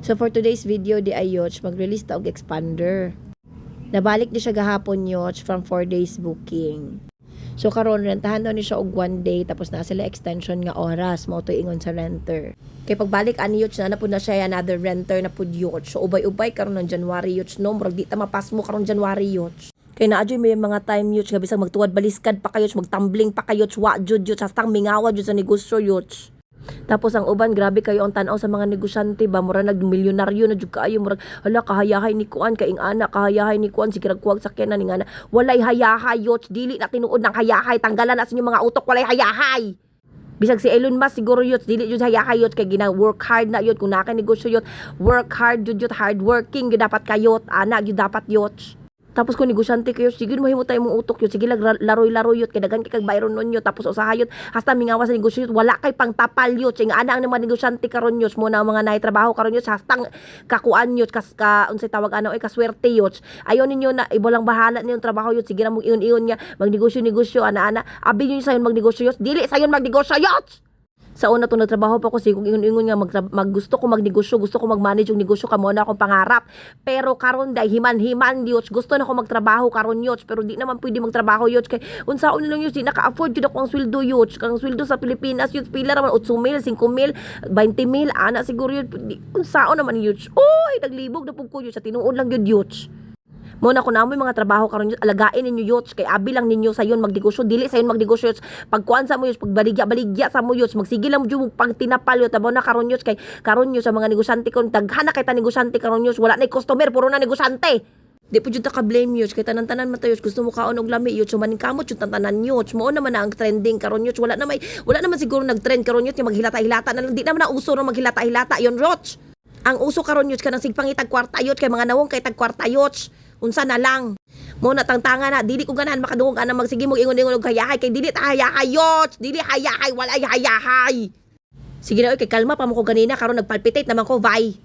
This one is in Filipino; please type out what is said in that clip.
So for today's video di ayoch mag-release ta og expander. Nabalik di siya gahapon yoch from 4 days booking. So karon rentahan daw ni siya og 1 day tapos na sila extension nga oras mao to ingon sa renter. Kay pagbalik ani yoch na pud na siya another renter na pud yoch. So ubay-ubay karon ng January yoch no murag di ta mapas mo karon January yoch. Kay naadyo may mga time yoch nga bisag magtuwad baliskad pa kayo magtumbling pa kayo wa jud yoch hastang mingawa jud sa negosyo yoch. Tapos ang uban grabe kayo ang tan-aw sa mga negosyante ba mura nagmilyonaryo na jud kaayo murag hala kahayahay ni kuan kay ing ana kahayahay ni kuan sige ragkuwag sakyanan ning ana walay hayahay yoch dili na tinuod ng hayahay tanggalan na sa inyong mga utok walay hayahay. Bisag si Elon Musk siguro yoch dili jud hayahay yoch kay gina work hard na yoch kung naka negosyo yoch work hard jud hard working gyud dapat kayot ana gyud dapat yoch. Tapos kung negosyante kayo, sige mahimo tayo mong utok yun, sige laroy-laroy yun, kay daghan kay kag bayron nun yun, tapos usahayot, hasta mingawa sa negosyo yun, wala kay pang tapal yun, sige ana ang mga negosyante karon yun, muna ang mga naitrabaho karon yun, hastang kakuan yun, unsay tawag ano, kaswerte yun, ayaw ninyo na, ibalang bahala niyo trabaho yun, sige na mong iyon-iyon niya, magnegosyo-negosyo, ana-ana, abi nyo sayon magnegosyo yun, dili sayon magnegosyo yun! Sa una to nagtrabaho pa ko sige kung ingon-ingon nga gusto ko magnegosyo, gusto ko mag-manage yung negosyo kamo na akong pangarap. Pero karon day himan-himan yoch, gusto na ko magtrabaho karon yoch, pero di naman pwede magtrabaho yoch kay unsaon lang yoch di naka-afford jud ako ang sweldo yoch. Kang sweldo sa Pilipinas yoch pila naman 8,000, 5,000, 20,000 ana siguro yoch. Unsaon naman yoch. Oy, naglibog na pug ko yoch sa tinuod lang yun yoch. Muna ko na mo mga trabaho karon alagain ninyo yoch kay abi lang ninyo sayon magnegosyo dili sayon magnegosyo pagkuan sa mo yoch pagbaligya sa mo yoch magsige lang jud pang tinapal yo tabo na karon yoch kay karon yo sa mga negosyante kon daghana kay ta negosyante karon yoch wala na customer puro na negosyante. Di po jud ta ka blame yoch kay tanan-tanan matayos gusto mo kaon og lami yoch maning kamot jud tanan yoch mo naman na ang trending karon yoch wala naman siguro nagtrend karon yoch maghilata-hilata na lang di naman na uso na maghilata-hilata yon roch. Ang uso karon yoch kanang sigpangitag kwarta yoch kay mga nawong kay tag kwarta yoch. Unsa na lang mo na tangtanga na dili ko ganahan makadungog ana magsige mo ingon-ingon og hayahay kay dili ta hayahay yoch dili hayahay walay hayahay. Sige na oy kay kalma pa mo ko ganina karon nagpalpitate naman ko vai.